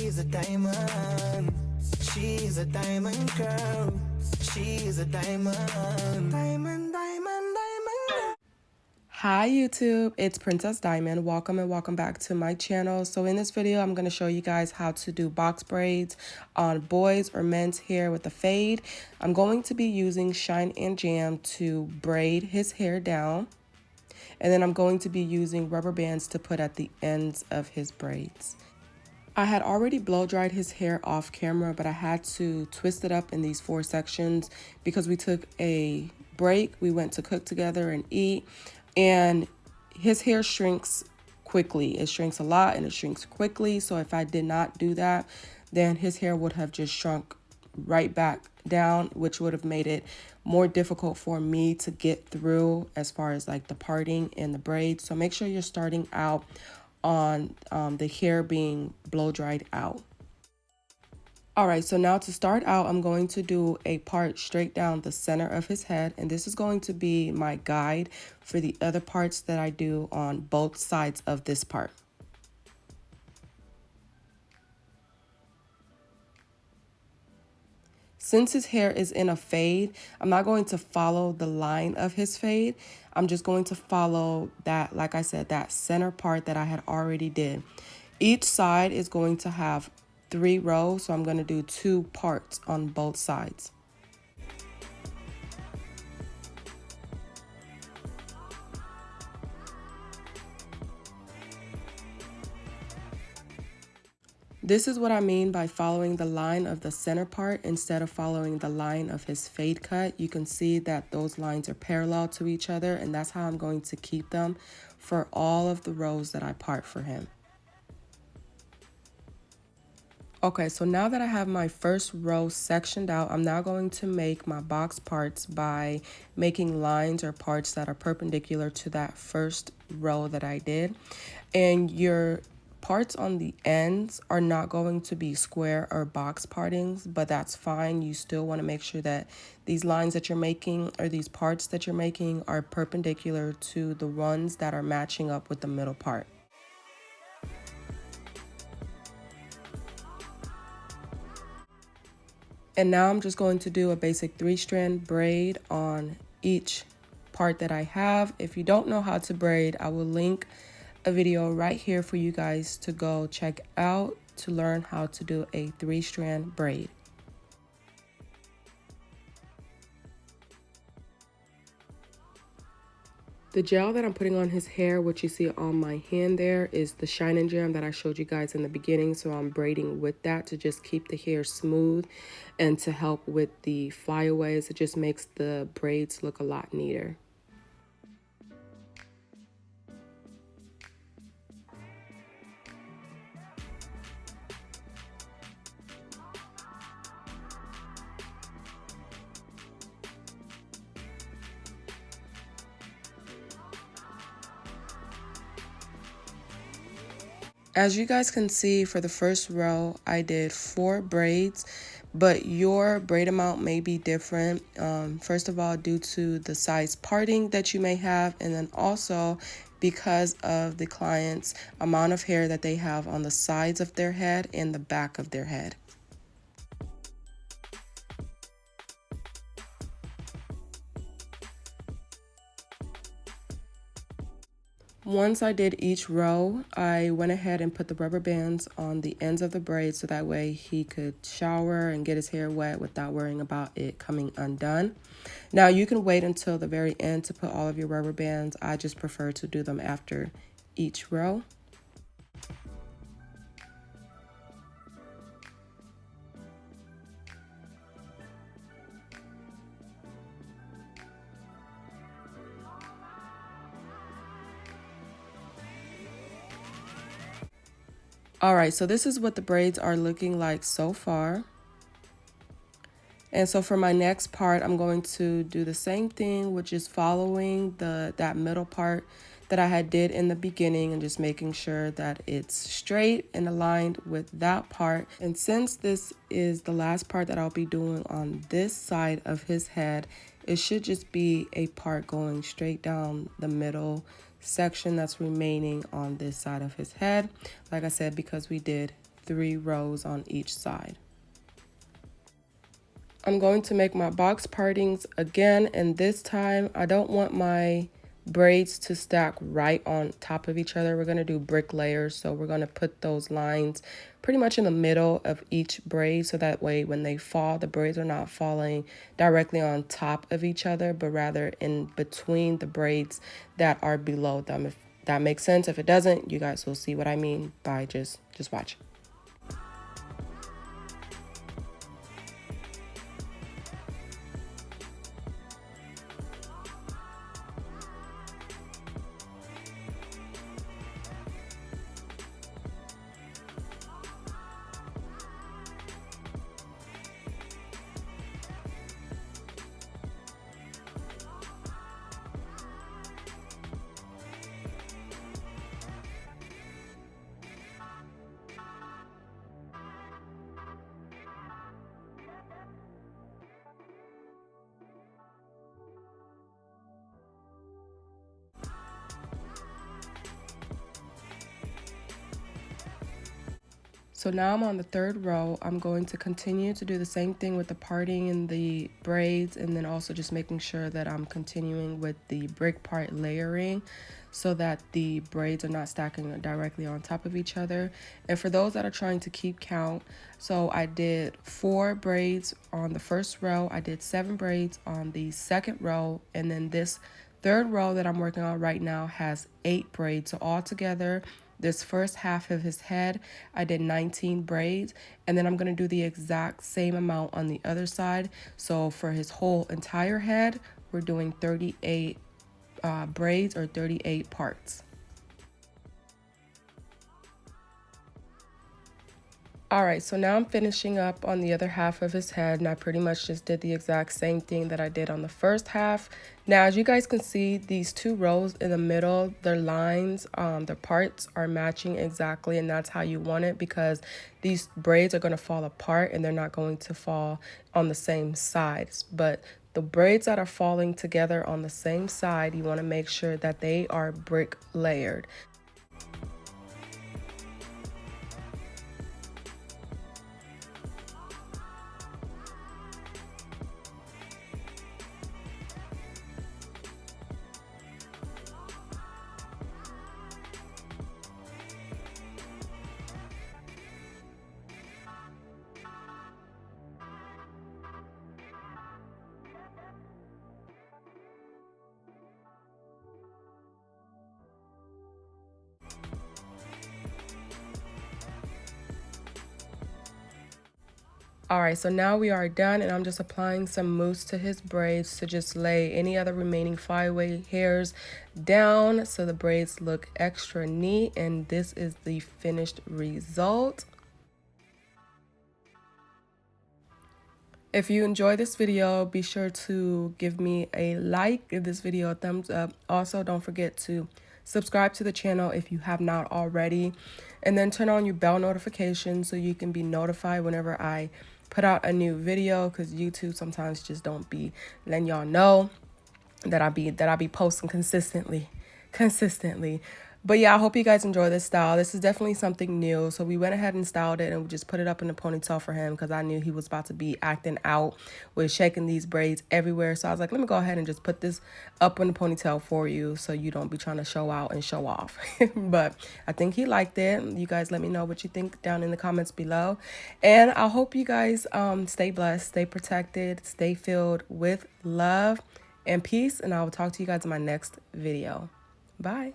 She's a diamond. She's a diamond girl. She's a diamond. Diamond, diamond, diamond. Hi YouTube, it's Princess Diamond. Welcome and welcome back to my channel. So in this video, I'm going to show you guys how to do box braids on boys or men's hair with a fade. I'm going to be using Shine and Jam to braid his hair down. And then I'm going to be using rubber bands to put at the ends of his braids. I had already blow dried his hair off camera, but I had to twist it up in these 4 sections because we took a break. We went to cook together and eat, and his hair shrinks quickly. It shrinks a lot and it shrinks quickly. So if I did not do that, then his hair would have just shrunk right back down, which would have made it more difficult for me to get through as far as like the parting and the braids. So make sure you're starting out on the hair being blow dried out. All right, so now to start out, I'm going to do a part straight down the center of his head, and this is going to be my guide for the other parts that I do on both sides of this part. Since his hair is in a fade, I'm not going to follow the line of his fade. I'm just going to follow that, like I said, that center part that I had already did. Each side is going to have 3 rows, so I'm going to do 2 parts on both sides. This is what I mean by following the line of the center part instead of following the line of his fade cut. You can see that those lines are parallel to each other, and that's how I'm going to keep them for all of the rows that I part for him. Okay, so now that I have my first row sectioned out, I'm now going to make my box parts by making lines or parts that are perpendicular to that first row that I did. And your parts on the ends are not going to be square or box partings, but that's fine. You still want to make sure that these lines that you're making or these parts that you're making are perpendicular to the ones that are matching up with the middle part. And now I'm just going to do a basic 3-strand braid on each part that I have. If you don't know how to braid, I will link a video right here for you guys to go check out to learn how to do a 3-strand braid. The gel that I'm putting on his hair, what you see on my hand there, is the Shine and Jam that I showed you guys in the beginning. So I'm braiding with that to just keep the hair smooth and to help with the flyaways. It just makes the braids look a lot neater. As you guys can see, for the first row, I did 4 braids, but your braid amount may be different. First of all, due to the size parting that you may have, and then also because of the client's amount of hair that they have on the sides of their head and the back of their head. Once I did each row, I went ahead and put the rubber bands on the ends of the braid so that way he could shower and get his hair wet without worrying about it coming undone. Now you can wait until the very end to put all of your rubber bands. I just prefer to do them after each row. All right, so this is what the braids are looking like so far. And so for my next part, I'm going to do the same thing, which is following that middle part that I had did in the beginning and just making sure that it's straight and aligned with that part. And since this is the last part that I'll be doing on this side of his head, it should just be a part going straight down the middle section that's remaining on this side of his head. Like I said, because we did 3 rows on each side. I'm going to make my box partings again, and this time I don't want my braids to stack right on top of each other. We're going to do brick layers, so we're going to put those lines pretty much in the middle of each braid, so that way when they fall, the braids are not falling directly on top of each other, but rather in between the braids that are below them. If that makes sense. If it doesn't, you guys will see what I mean by just watch. So now I'm on the 3rd row. I'm going to continue to do the same thing with the parting and the braids, and then also just making sure that I'm continuing with the brick part layering so that the braids are not stacking directly on top of each other. And for those that are trying to keep count, so I did 4 braids on the 1st row, I did 7 braids on the 2nd row, and then this 3rd row that I'm working on right now has 8 braids. So altogether, this first half of his head, I did 19 braids, and then I'm going to do the exact same amount on the other side. So for his whole entire head, we're doing 38 braids or 38 parts. Alright, so now I'm finishing up on the other half of his head, and I pretty much just did the exact same thing that I did on the first half. Now, as you guys can see, these 2 rows in the middle, their lines, their parts are matching exactly, and that's how you want it, because these braids are going to fall apart and they're not going to fall on the same sides. But the braids that are falling together on the same side, you want to make sure that they are brick layered. Alright, so now we are done, and I'm just applying some mousse to his braids to just lay any other remaining flyaway hairs down so the braids look extra neat, and this is the finished result. If you enjoy this video, be sure to give me a like, give this video a thumbs up. Also, don't forget to subscribe to the channel if you have not already, and then turn on your bell notifications so you can be notified whenever I put out a new video, because YouTube sometimes just don't be letting y'all know that I be posting consistently. But yeah, I hope you guys enjoy this style. This is definitely something new. So we went ahead and styled it, and we just put it up in a ponytail for him because I knew he was about to be acting out with shaking these braids everywhere. So I was like, let me go ahead and just put this up in a ponytail for you so you don't be trying to show out and show off. But I think he liked it. You guys let me know what you think down in the comments below. And I hope you guys stay blessed, stay protected, stay filled with love and peace. And I will talk to you guys in my next video. Bye.